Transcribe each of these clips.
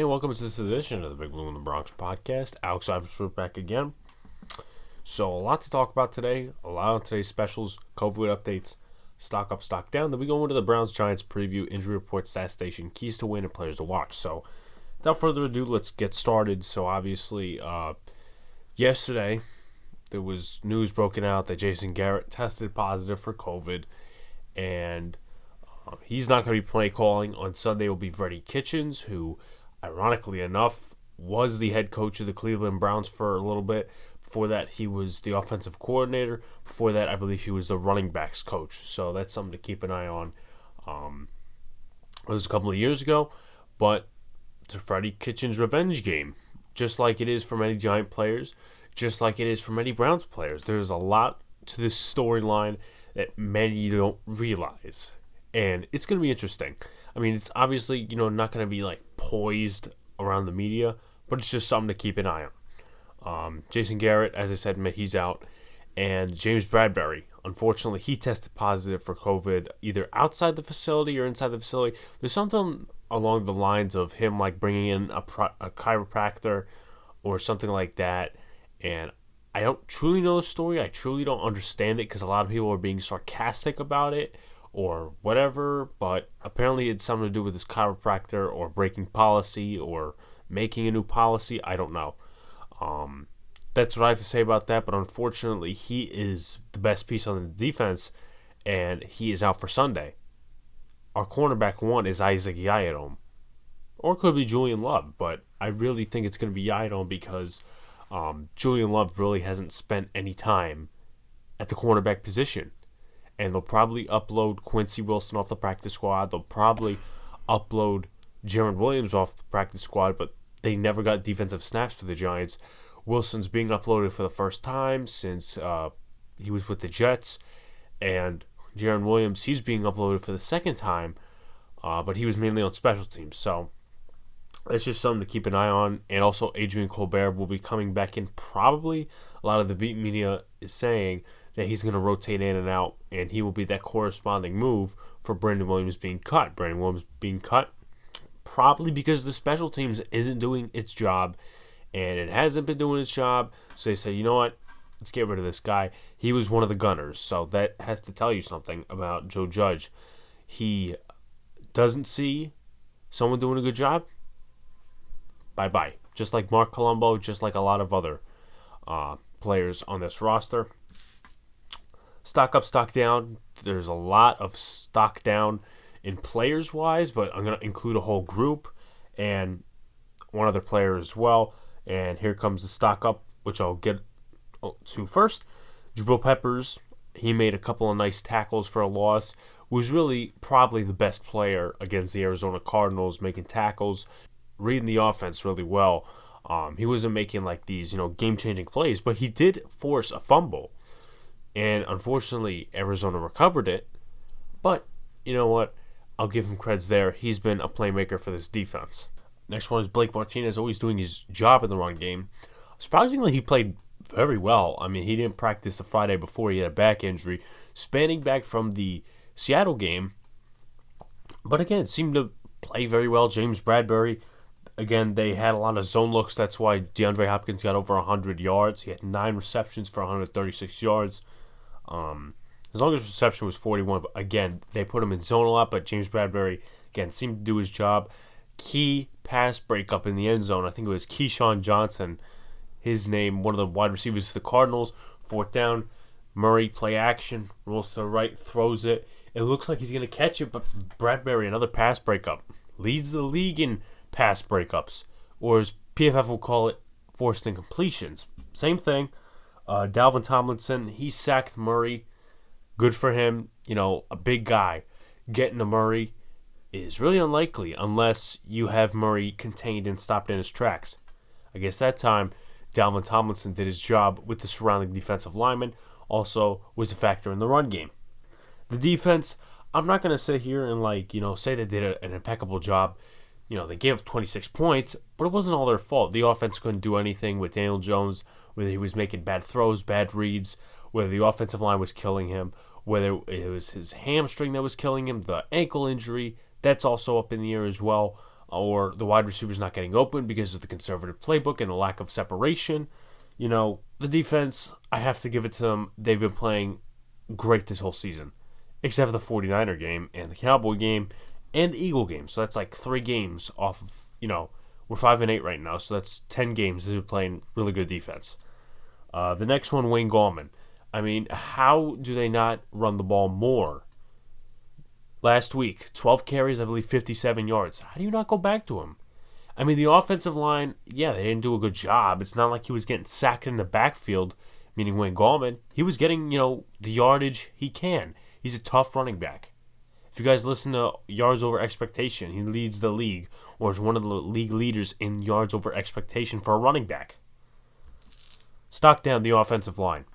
And welcome to this edition of the Big Blue in the Bronx podcast. Alex Iverson back again. So a lot to talk about today. A lot on today's specials, COVID updates, stock up, stock down. Then we go into the Browns-Giants preview, injury report, stat station, keys to win, and players to watch. So without further ado, let's get started. So obviously, yesterday there was news broken out that Jason Garrett tested positive for COVID, and he's not going to be play calling. On Sunday will be Freddie Kitchens, who, ironically enough, was the head coach of the Cleveland Browns for a little bit. Before that, he was the offensive coordinator. Before that, I believe he was the running backs coach. So that's something to keep an eye on. It was a couple of years ago, but it's a Freddie Kitchens revenge game, just like it is for many Giant players, just like it is for many Browns players. There's a lot to this storyline that many don't realize. And it's going to be interesting. I mean, it's obviously, not going to be like poised around the media, but it's just something to keep an eye on. Jason Garrett, as I said, he's out. And James Bradberry, unfortunately, he tested positive for COVID either outside the facility or inside the facility. There's something along the lines of him like bringing in a chiropractor or something like that. And I don't truly know the story. I truly don't understand it because a lot of people are being sarcastic about it or whatever, but apparently it's something to do with this chiropractor or breaking policy or making a new policy. I don't know. That's what I have to say about that, but unfortunately he is the best piece on the defense, and he is out for Sunday. Our cornerback one is Isaac Yiadom, or it could be Julian Love, but I really think it's going to be Yiadom because Julian Love really hasn't spent any time at the cornerback position. And they'll probably upload Quincy Wilson off the practice squad. They'll probably upload Jaron Williams off the practice squad, but they never got defensive snaps for the Giants. Wilson's being uploaded for the first time since he was with the Jets. And Jaron Williams, he's being uploaded for the second time, but he was mainly on special teams. So that's just something to keep an eye on. And also, Adrian Colbert will be coming back in probably. A lot of the beat media is saying that he's going to rotate in and out, and he will be that corresponding move for Brandon Williams being cut. Brandon Williams being cut probably because the special teams isn't doing its job, and it hasn't been doing its job. So they say, you know what, let's get rid of this guy. He was one of the gunners, so that has to tell you something about Joe Judge. He doesn't see someone doing a good job. Bye-bye. Just like Mark Colombo, just like a lot of other players on this roster. Stock up, stock down. There's a lot of stock down in players-wise, but I'm going to include a whole group and one other player as well. And here comes the stock up, which I'll get to first. Jabril Peppers, he made a couple of nice tackles for a loss. Was really probably the best player against the Arizona Cardinals, making tackles, reading the offense really well. He wasn't making like these, game-changing plays, but he did force a fumble. And unfortunately, Arizona recovered it. But, you know what? I'll give him creds there. He's been a playmaker for this defense. Next one is Blake Martinez, always doing his job in the run game. Surprisingly, he played very well. I mean, he didn't practice the Friday before. He had a back injury. Spanning back from the Seattle game. But again, seemed to play very well. James Bradberry, again, they had a lot of zone looks. That's why DeAndre Hopkins got over 100 yards. He had 9 receptions for 136 yards. As long as reception was 41, but again, they put him in zone a lot, but James Bradberry, again, seemed to do his job. Key pass breakup in the end zone. I think it was Keyshawn Johnson, his name, one of the wide receivers for the Cardinals. 4th down, Murray, play action, rolls to the right, throws it. It looks like he's going to catch it, but Bradberry, another pass breakup, leads the league in pass breakups, or as PFF will call it, forced incompletions. Same thing. Dalvin Tomlinson, he sacked Murray. Good for him. A big guy getting to Murray is really unlikely unless you have Murray contained and stopped in his tracks. I guess that time, Dalvin Tomlinson did his job with the surrounding defensive linemen. Also was a factor in the run game. The defense, I'm not going to sit here and say they did an impeccable job. They gave up 26 points, but it wasn't all their fault. The offense couldn't do anything with Daniel Jones, whether he was making bad throws, bad reads, whether the offensive line was killing him, whether it was his hamstring that was killing him, the ankle injury, that's also up in the air as well. or the wide receivers not getting open because of the conservative playbook and the lack of separation. The defense, I have to give it to them. They've been playing great this whole season, except for the 49er game and the Cowboy game and the Eagle game. So that's like 3 games off of, we're 5-8 right now. So that's 10 games that are playing really good defense. The next one, Wayne Gallman. I mean, how do they not run the ball more? Last week, 12 carries, I believe 57 yards. How do you not go back to him? I mean, the offensive line, yeah, they didn't do a good job. It's not like he was getting sacked in the backfield, meaning Wayne Gallman. He was getting, the yardage he can. He's a tough running back. If you guys listen to yards over expectation, he leads the league, or is one of the league leaders in yards over expectation for a running back. Stock down the offensive line.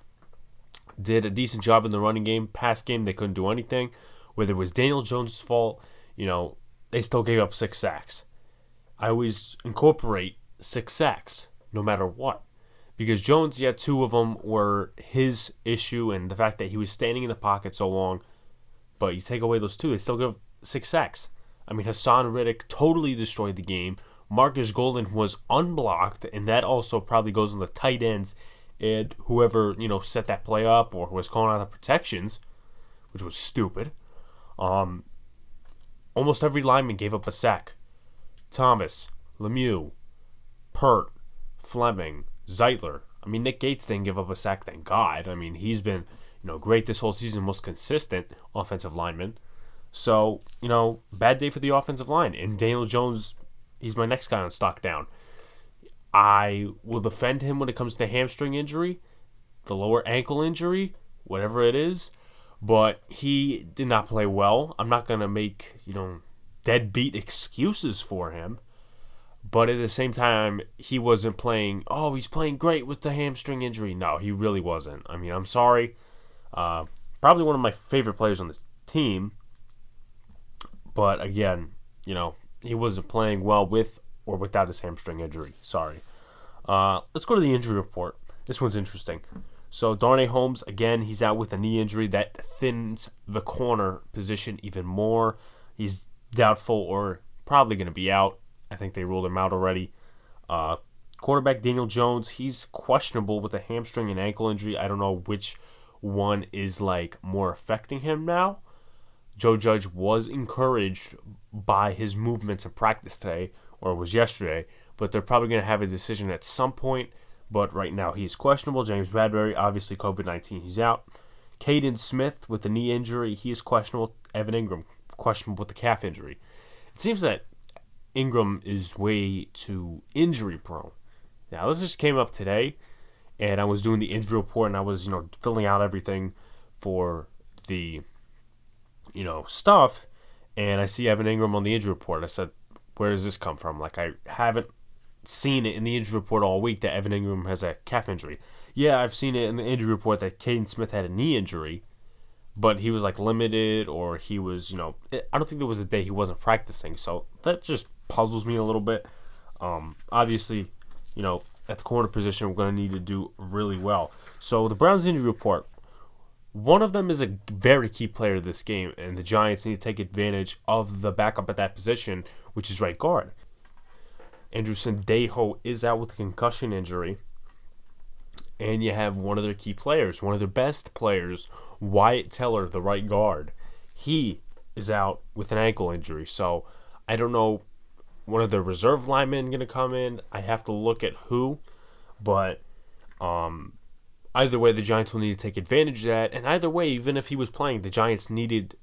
Did a decent job in the running game. Pass game, they couldn't do anything. Whether it was Daniel Jones' fault, they still gave up 6 sacks. I always incorporate 6 sacks, no matter what. Because Jones, 2 of them were his issue and the fact that he was standing in the pocket so long. But you take away those 2, they still give 6 sacks. I mean, Hassan Reddick totally destroyed the game. Marcus Golden was unblocked, and that also probably goes on the tight ends and whoever, set that play up or was calling out the protections, which was stupid. Almost every lineman gave up a sack. Thomas, Lemieux, Pert, Fleming, Zeitler. I mean, Nick Gates didn't give up a sack, thank God. I mean, he's been, great this whole season, most consistent offensive lineman. So, bad day for the offensive line. And Daniel Jones, he's my next guy on stock down. I will defend him when it comes to the hamstring injury, the lower ankle injury, whatever it is. But he did not play well. I'm not going to make, deadbeat excuses for him. But at the same time, he wasn't playing, he's playing great with the hamstring injury. No, he really wasn't. I mean, I'm sorry. Probably one of my favorite players on this team. But again, he wasn't playing well with or without his hamstring injury. Sorry. Let's go to the injury report. This one's interesting. So Darnay Holmes, again, he's out with a knee injury. That thins the corner position even more. He's doubtful or probably going to be out. I think they ruled him out already. Quarterback Daniel Jones, he's questionable with a hamstring and ankle injury. I don't know which one is more affecting him now. Joe Judge was encouraged by his movements in practice today, or it was yesterday, but they're probably going to have a decision at some point. But right now he's questionable. James Bradbury, obviously COVID-19, he's out. Caden Smith with the knee injury, he is questionable. Evan Ingram, questionable with the calf injury. It seems that Ingram is way too injury prone. Now, this just came up today, and I was doing the injury report, and I was, filling out everything for the, stuff, and I see Evan Ingram on the injury report. I said, where does this come from? I haven't seen it in the injury report all week that Evan Ingram has a calf injury. Yeah, I've seen it in the injury report that Caden Smith had a knee injury, but he was limited, or he was, I don't think there was a day he wasn't practicing, so that just puzzles me a little bit. Obviously, at the corner position, we're going to need to do really well. So the Browns injury report, one of them is a very key player to this game, and the Giants need to take advantage of the backup at that position, which is right guard. Andrew Sendejo is out with a concussion injury. And you have one of their key players, one of their best players, Wyatt Teller, the right guard. He is out with an ankle injury. So I don't know, one of the reserve linemen going to come in. I have to look at who. But either way, the Giants will need to take advantage of that. And either way, even if he was playing, the Giants needed,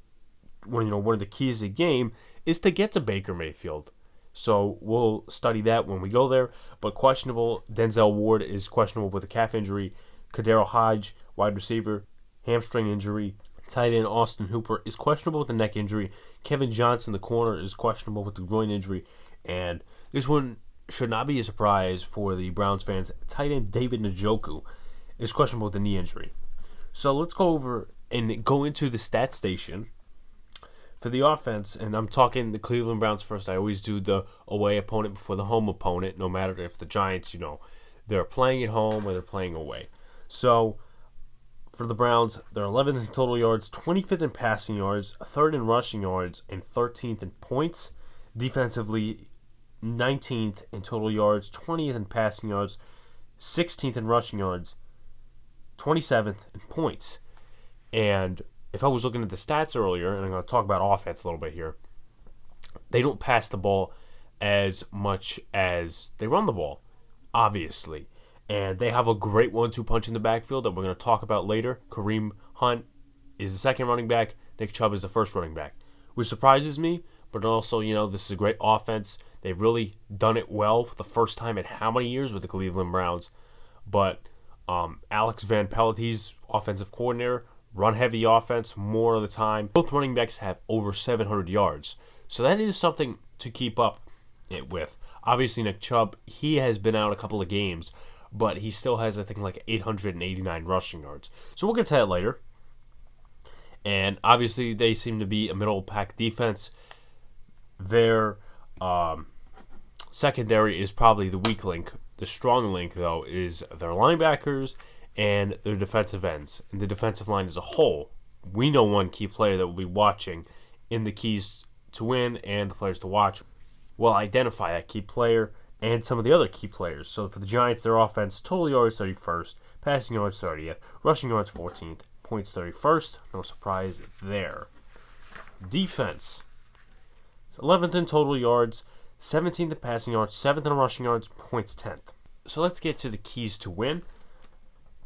one of the keys of the game is to get to Baker Mayfield. So we'll study that when we go there. But questionable, Denzel Ward is questionable with a calf injury. Kadero Hodge, wide receiver, hamstring injury. Tight end Austin Hooper is questionable with a neck injury. Kevin Johnson, the corner, is questionable with the groin injury. And this one should not be a surprise for the Browns fans. Tight end David Njoku is questionable with a knee injury. So let's go over and go into the stat station for the offense, and I'm talking the Cleveland Browns first. I always do the away opponent before the home opponent, no matter if the Giants, they're playing at home or they're playing away. So for the Browns, they're 11th in total yards, 25th in passing yards, 3rd in rushing yards, and 13th in points. Defensively, 19th in total yards, 20th in passing yards, 16th in rushing yards, 27th in points. And if I was looking at the stats earlier, and I'm going to talk about offense a little bit here, they don't pass the ball as much as they run the ball, obviously. And they have a great 1-2 punch in the backfield that we're going to talk about later. Kareem Hunt is the second running back. Nick Chubb is the first running back, which surprises me. But also, this is a great offense. They've really done it well for the first time in how many years with the Cleveland Browns. But Alex Van Pelt, he's offensive coordinator, run-heavy offense more of the time. Both running backs have over 700 yards. So that is something to keep up it with. Obviously, Nick Chubb, he has been out a couple of games, but he still has, I think, like 889 rushing yards. So we'll get to that later. And obviously, they seem to be a middle-pack defense. Their secondary is probably the weak link. The strong link, though, is their linebackers and their defensive ends. And the defensive line as a whole. We know one key player that we'll be watching in the keys to win and the players to watch. We'll identify that key player and some of the other key players. So for the Giants, their offense, total yards 31st, passing yards 30th, rushing yards 14th, points 31st. No surprise there. Defense. 11th in total yards, 17th in passing yards, 7th in rushing yards, points 10th. So let's get to the keys to win.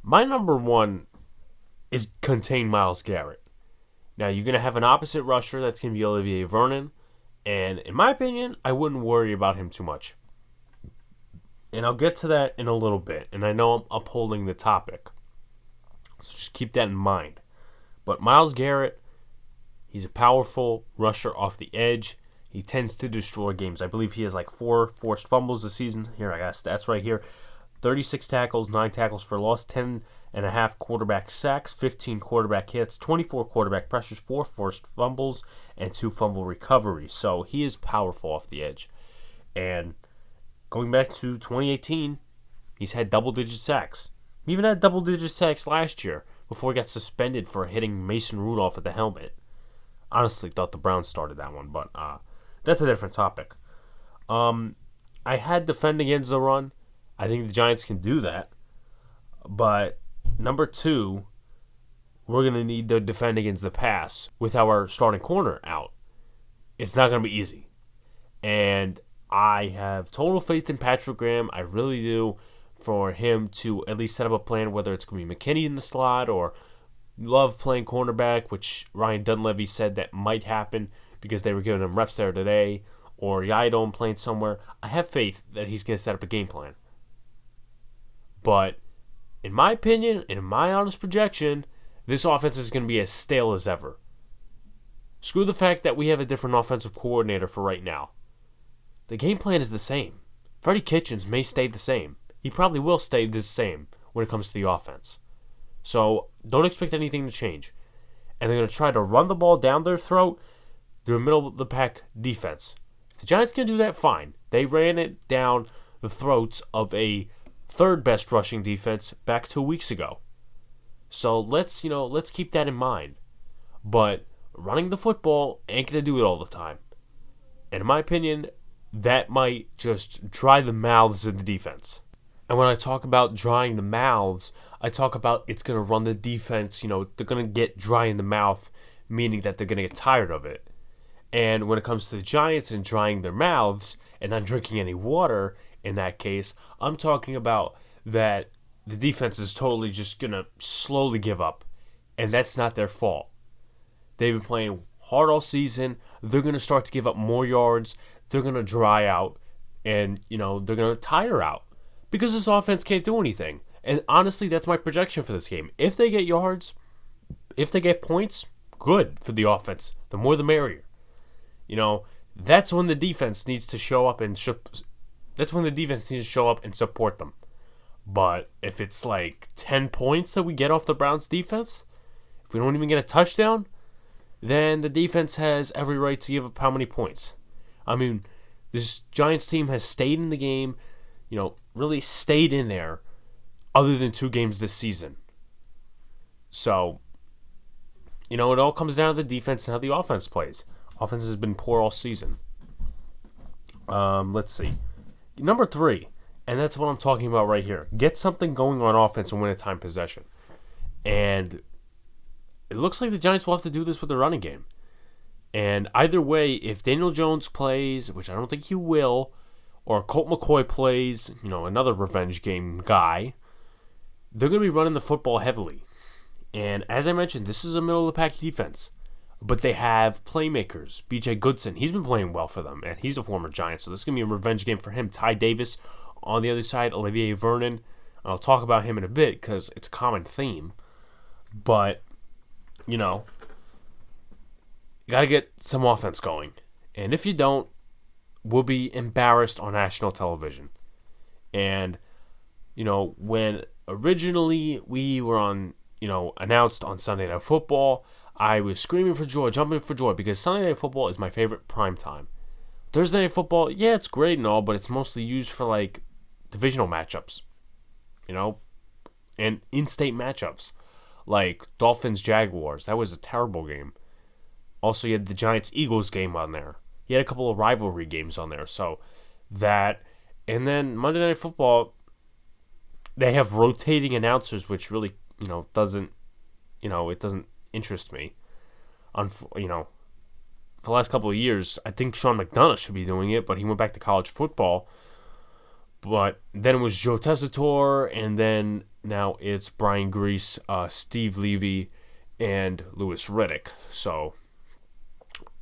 My number one is contain Myles Garrett. Now, you're going to have an opposite rusher that's going to be Olivier Vernon, and in my opinion, I wouldn't worry about him too much. And I'll get to that in a little bit, and I know I'm upholding the topic, so just keep that in mind. But Myles Garrett, he's a powerful rusher off the edge. He tends to destroy games. I believe he has like 4 forced fumbles this season. Here, I got stats right here. 36 tackles, 9 tackles for loss, 10.5 quarterback sacks, 15 quarterback hits, 24 quarterback pressures, 4 forced fumbles, and 2 fumble recoveries. So he is powerful off the edge. And going back to 2018, he's had double-digit sacks. He even had double-digit sacks last year before he got suspended for hitting Mason Rudolph at the helmet. Honestly, thought the Browns started that one, but that's a different topic. I had defend against the run. I think the Giants can do that. But number 2, we're going to need to defend against the pass with our starting corner out. It's not going to be easy. And I have total faith in Patrick Graham. I really do, for him to at least set up a plan, whether it's going to be McKinney in the slot or Love playing cornerback, which Ryan Dunleavy said that might happen because they were giving him reps there today, or Yidom playing somewhere. I have faith that he's going to set up a game plan. But in my opinion, and in my honest projection, this offense is going to be as stale as ever. Screw the fact that we have a different offensive coordinator for right now. The game plan is the same. Freddie Kitchens may stay the same. He probably will stay the same when it comes to the offense. So don't expect anything to change. And they're going to try to run the ball down their throat. They're a middle-of-the-pack defense. If the Giants can do that, fine. They ran it down the throats of a third-best rushing defense back 2 weeks ago. So let's keep that in mind. But running the football ain't going to do it all the time. And in my opinion, that might just dry the mouths of the defense. And when I talk about drying the mouths, I talk about it's going to run the defense, they're going to get dry in the mouth, meaning that they're going to get tired of it. And when it comes to the Giants and drying their mouths and not drinking any water, in that case, I'm talking about that the defense is totally just going to slowly give up. And that's not their fault. They've been playing hard all season. They're going to start to give up more yards. They're going to dry out. And, they're going to tire out. Because this offense can't do anything. And honestly, that's my projection for this game. If they get yards, if they get points, good for the offense. The more the merrier. That's when the defense needs to show up and support them. But if it's like 10 points that we get off the Browns defense, if we don't even get a touchdown, then the defense has every right to give up how many points. I mean, this Giants team has stayed in the game, really stayed in there other than 2 games this season. So, it all comes down to the defense and how the offense plays. Offense has been poor all season. Let's see. Number 3, and that's what I'm talking about right here. Get something going on offense and win a time possession. And it looks like the Giants will have to do this with the running game. And either way, if Daniel Jones plays, which I don't think he will, or Colt McCoy plays, another revenge game guy, they're going to be running the football heavily. And as I mentioned, this is a middle-of-the-pack defense. But they have playmakers. B.J. Goodson, he's been playing well for them, and he's a former Giant, so this is going to be a revenge game for him. Ty Davis on the other side, Olivier Vernon. I'll talk about him in a bit because it's a common theme. But, you got to get some offense going. And if you don't, we'll be embarrassed on national television. And, when originally we were on, announced on Sunday Night Football, I was screaming for joy, jumping for joy, because Sunday Night Football is my favorite primetime. Thursday Night Football, yeah, it's great and all, but it's mostly used for, divisional matchups, and in-state matchups, like Dolphins-Jaguars. That was a terrible game. Also, you had the Giants-Eagles game on there. You had a couple of rivalry games on there, so that, and then Monday Night Football, they have rotating announcers, which really, doesn't, it doesn't interest me. For the last couple of years, I think Sean McDonough should be doing it, but he went back to college football. But then it was Joe Tessitore, and then now it's Brian Grease, Steve Levy, and Louis Riddick. So,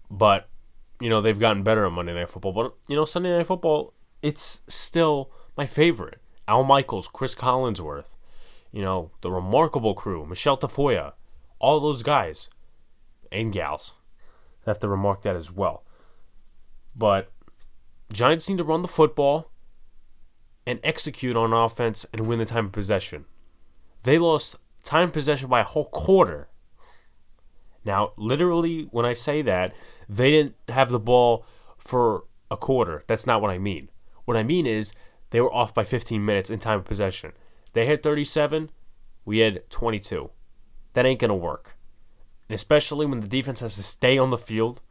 but, they've gotten better on Monday Night Football. But, Sunday Night Football, it's still my favorite. Al Michaels, Chris Collinsworth, the Remarkable Crew, Michelle Tafoya, all those guys and gals. I have to remark that as well. But Giants need to run the football and execute on offense and win the time of possession. They lost time possession by a whole quarter. Now, literally, when I say that, they didn't have the ball for a quarter. That's not what I mean. What I mean is they were off by 15 minutes in time of possession. They had 37. We had 22. That ain't going to work. And especially when the defense has to stay on the field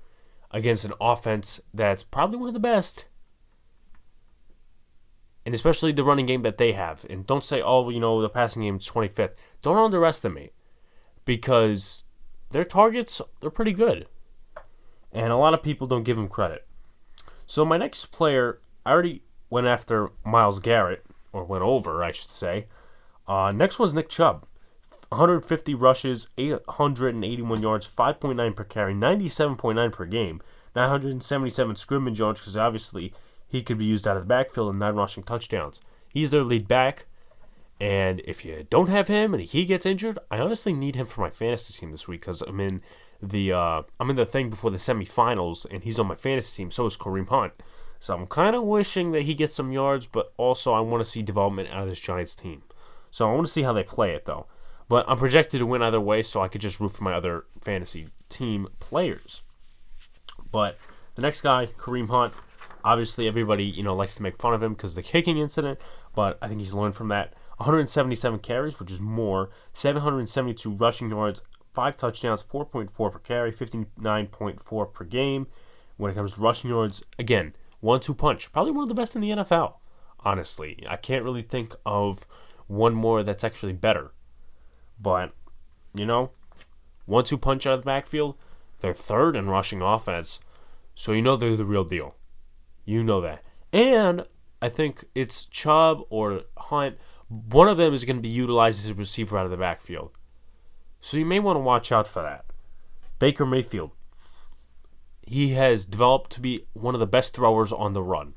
against an offense that's probably one of the best. And especially the running game that they have. And don't say, the passing game is 25th. Don't underestimate. Because their targets, they're pretty good. And a lot of people don't give them credit. So my next player, I already went after Myles Garrett. Or went over, I should say. Next one's Nick Chubb. 150 rushes, 881 yards, 5.9 per carry, 97.9 per game, 977 scrimmage yards, because obviously he could be used out of the backfield, and 9 rushing touchdowns. He's their lead back, and if you don't have him and he gets injured, I honestly need him for my fantasy team this week, because I'm in the thing before the semifinals, and he's on my fantasy team. So is Kareem Hunt. So I'm kind of wishing that he gets some yards, but also I want to see development out of this Giants team. So I want to see how they play it, though. But I'm projected to win either way, so I could just root for my other fantasy team players. But the next guy, Kareem Hunt, obviously everybody likes to make fun of him because of the kicking incident, but I think he's learned from that. 177 carries, which is more, 772 rushing yards, 5 touchdowns, 4.4 per carry, 59.4 per game. When it comes to rushing yards, again, 1-2 punch. Probably one of the best in the NFL, honestly. I can't really think of one more that's actually better. But, 1-2 punch out of the backfield. They're third in rushing offense. So they're the real deal. You know that. And I think it's Chubb or Hunt. One of them is going to be utilized as a receiver out of the backfield. So you may want to watch out for that. Baker Mayfield. He has developed to be one of the best throwers on the run.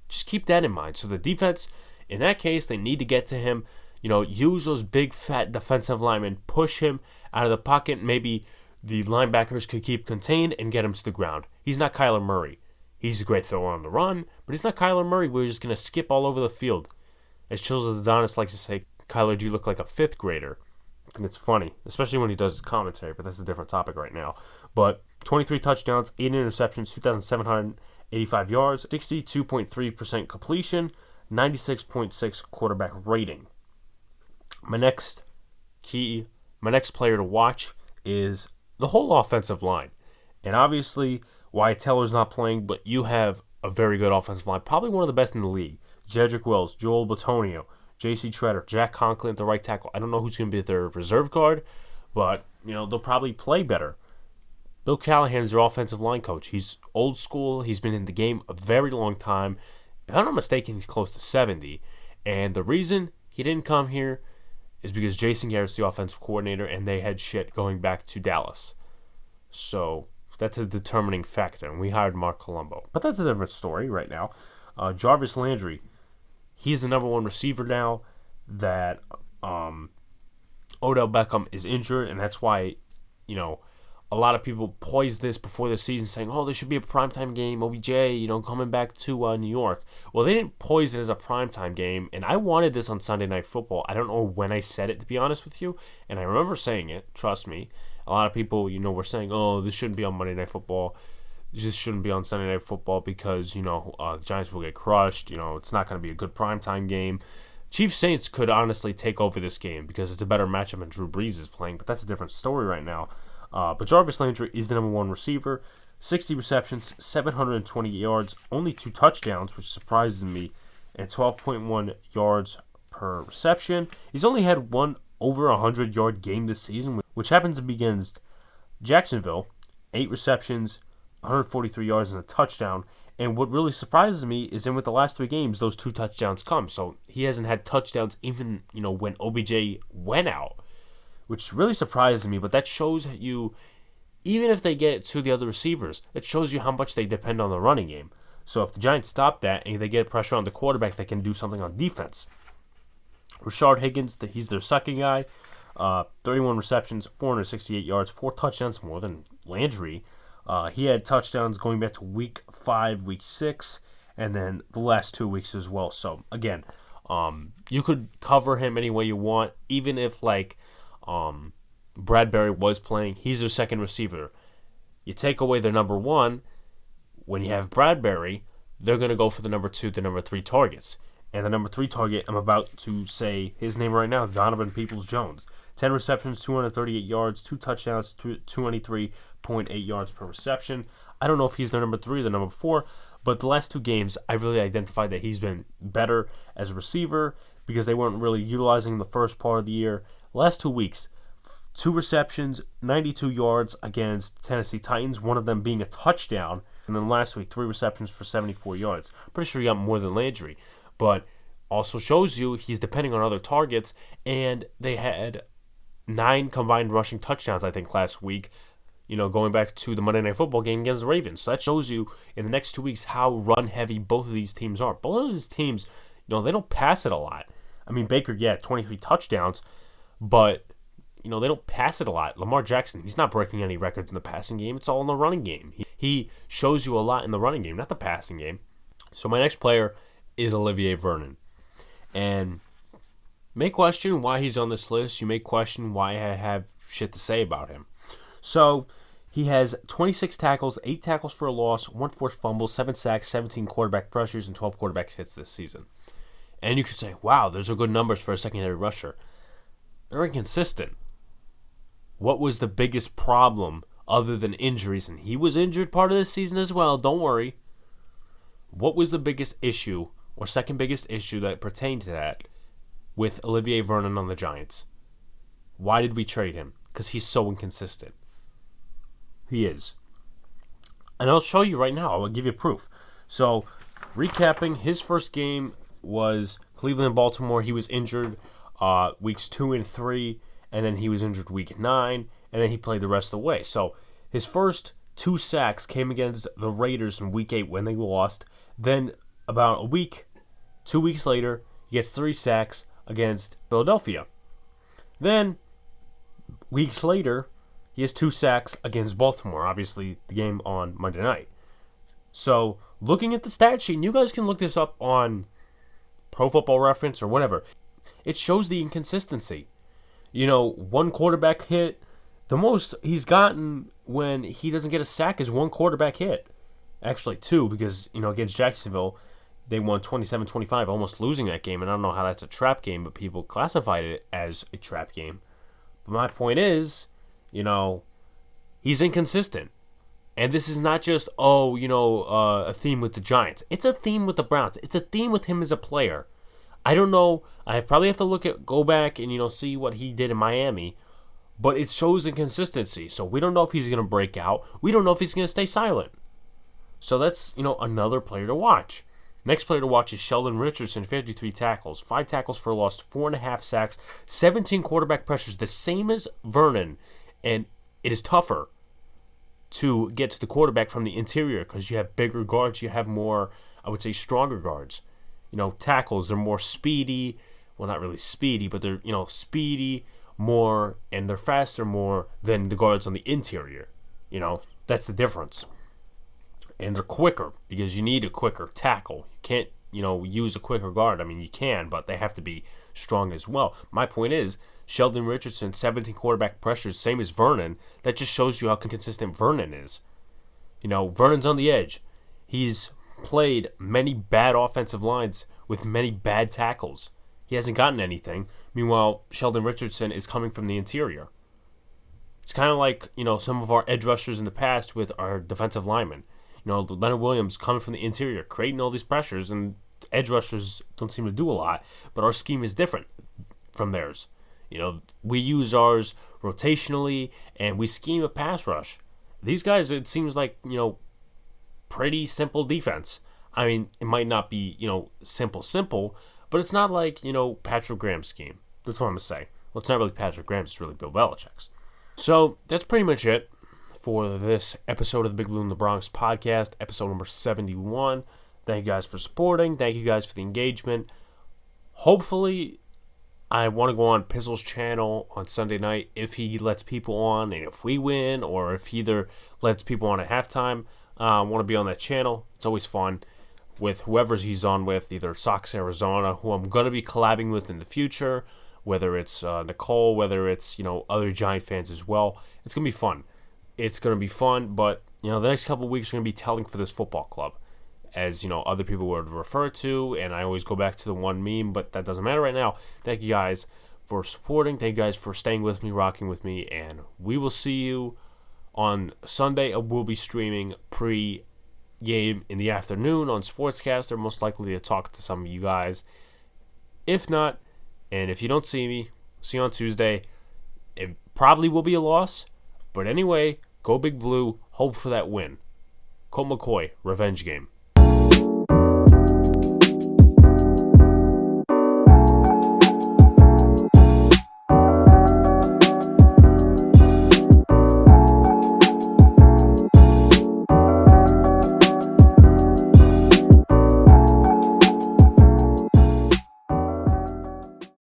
Just keep that in mind. So the defense, in that case, they need to get to him. Use those big, fat defensive linemen. Push him out of the pocket. Maybe the linebackers could keep contained and get him to the ground. He's not Kyler Murray. He's a great thrower on the run, but he's not Kyler Murray. We're just going to skip all over the field. As Chills Adonis likes to say, Kyler, do you look like a 5th grader? I think it's funny, especially when he does his commentary, but that's a different topic right now. But 23 touchdowns, 8 interceptions, 2,785 yards, 62.3% completion, 96.6 quarterback rating. My next player to watch is the whole offensive line. And obviously, Wyatt Teller's not playing, but you have a very good offensive line, probably one of the best in the league. Jedrick Wills, Joel Bitonio, J.C. Treader, Jack Conklin at the right tackle. I don't know who's going to be their reserve guard, but, they'll probably play better. Bill Callahan's their offensive line coach. He's old school. He's been in the game a very long time. If I'm not mistaken, he's close to 70. And the reason he didn't come here is because Jason Garrett's the offensive coordinator, and they had shit going back to Dallas. So that's a determining factor, and we hired Mark Colombo. But that's a different story right now. Jarvis Landry, he's the number one receiver now that Odell Beckham is injured, and that's why, a lot of people poised this before the season saying, oh, there should be a primetime game, OBJ, coming back to New York. Well, they didn't poise it as a primetime game, and I wanted this on Sunday Night Football. I don't know when I said it, to be honest with you, and I remember saying it, trust me. A lot of people, were saying, oh, this shouldn't be on Monday Night Football. This shouldn't be on Sunday Night Football because, the Giants will get crushed. It's not going to be a good primetime game. Chiefs-Saints could honestly take over this game because it's a better matchup and Drew Brees is playing, but that's a different story right now. But Jarvis Landry is the number one receiver, 60 receptions, 720 yards, only 2 touchdowns, which surprises me, and 12.1 yards per reception. He's only had one over 100-yard game this season, which happens to be against Jacksonville, 8 receptions, 143 yards, and a touchdown. And what really surprises me is with the last 3 games, those 2 touchdowns come. So he hasn't had touchdowns even, when OBJ went out, which really surprises me, but that shows you, even if they get it to the other receivers, it shows you how much they depend on the running game. So if the Giants stop that and they get pressure on the quarterback, they can do something on defense. Rashard Higgins, he's their second guy, 31 receptions, 468 yards, 4 touchdowns more than Landry. He had touchdowns going back to week 5, week 6, and then the last 2 weeks as well. So again, you could cover him any way you want, even if Bradbury was playing. He's their second receiver. You take away their number 1, when you have Bradbury, they're going to go for the number 2, the number 3 targets. And the number 3 target, I'm about to say his name right now, Donovan Peoples-Jones. 10 receptions, 238 yards, 2 touchdowns, 223.8 yards per reception. I don't know if he's the number 3 or the number 4, but the last 2 games, I really identified that he's been better as a receiver because they weren't really utilizing the first part of the year. Last 2 weeks, 2 receptions, 92 yards against Tennessee Titans, one of them being a touchdown. And then last week, 3 receptions for 74 yards. Pretty sure he got more than Landry. But also shows you he's depending on other targets. And they had 9 combined rushing touchdowns, I think, last week. Going back to the Monday Night Football game against the Ravens. So that shows you in the next 2 weeks how run-heavy both of these teams are. Both of these teams, they don't pass it a lot. I mean, Baker, 23 touchdowns. But, they don't pass it a lot. Lamar Jackson, he's not breaking any records in the passing game. It's all in the running game. He shows you a lot in the running game, not the passing game. So my next player is Olivier Vernon. And you may question why he's on this list. You may question why I have shit to say about him. So he has 26 tackles, 8 tackles for a loss, 1 forced fumble, 7 sacks, 17 quarterback pressures, and 12 quarterback hits this season. And you could say, wow, those are good numbers for a secondary rusher. They're inconsistent. What was the biggest problem other than injuries? And he was injured part of this season as well, don't worry. What was the biggest issue or second biggest issue that pertained to that with Olivier Vernon on the Giants? Why did we trade him? Because he's so inconsistent. He is. And I'll show you right now. I'll give you proof. So, recapping, his first game was Cleveland-Baltimore. He was injured weeks 2 and 3, and then he was injured week 9, and then he played the rest of the way. So, his first 2 sacks came against the Raiders in week 8 when they lost. Then, about 2 weeks later, he gets 3 sacks against Philadelphia. Then, weeks later, he has 2 sacks against Baltimore, obviously the game on Monday night. So, looking at the stat sheet, and you guys can look this up on Pro Football Reference or whatever, it shows the inconsistency. 1 quarterback hit, the most he's gotten when he doesn't get a sack is 1 quarterback hit. Actually 2, because, against Jacksonville, they won 27-25, almost losing that game, and I don't know how that's a trap game, but people classified it as a trap game. But my point is, he's inconsistent. And this is not just, a theme with the Giants. It's a theme with the Browns. It's a theme with him as a player. I don't know. I probably have to go back and, see what he did in Miami. But it shows inconsistency. So we don't know if he's going to break out. We don't know if he's going to stay silent. So that's, another player to watch. Next player to watch is Sheldon Richardson, 53 tackles, 5 tackles for a loss, 4.5 sacks, 17 quarterback pressures, the same as Vernon. And it is tougher to get to the quarterback from the interior because you have bigger guards. You have more, I would say, stronger guards. Tackles, they're more speedy. Well, not really speedy, but they're, speedy more, and they're faster more than the guards on the interior. That's the difference. And they're quicker because you need a quicker tackle. You can't, use a quicker guard. I mean, you can, but they have to be strong as well. My point is, Sheldon Richardson, 17 quarterback pressures, same as Vernon. That just shows you how consistent Vernon is. Vernon's on the edge. He's played many bad offensive lines with many bad tackles. He hasn't gotten anything. Meanwhile, Sheldon Richardson is coming from the interior. It's kind of like, some of our edge rushers in the past with our defensive linemen. Leonard Williams coming from the interior, creating all these pressures, and edge rushers don't seem to do a lot, but our scheme is different from theirs. We use ours rotationally, and we scheme a pass rush. These guys, it seems like, pretty simple defense. I mean, it might not be, simple, but it's not like, Patrick Graham's scheme. That's what I'm going to say. Well, it's not really Patrick Graham's, it's really Bill Belichick's. So, that's pretty much it for this episode of the Big Blue in the Bronx podcast, episode number 71. Thank you guys for supporting. Thank you guys for the engagement. Hopefully, I want to go on Pizzle's channel on Sunday night if he lets people on, and if we win, or if he either lets people on at halftime. I want to be on that channel. It's always fun with whoever he's on with, either Sox Arizona, who I'm going to be collabing with in the future, whether it's Nicole, whether it's, other Giant fans as well. It's going to be fun. It's going to be fun, but, the next couple of weeks are going to be telling for this football club, as, other people would refer to, and I always go back to the one meme, but that doesn't matter right now. Thank you guys for supporting. Thank you guys for staying with me, rocking with me, and we will see you on Sunday. I will be streaming pre-game in the afternoon on Sportscaster, most likely to talk to some of you guys. If not, and if you don't see me, see you on Tuesday. It probably will be a loss, but anyway, go Big Blue, hope for that win. Colt McCoy, revenge game.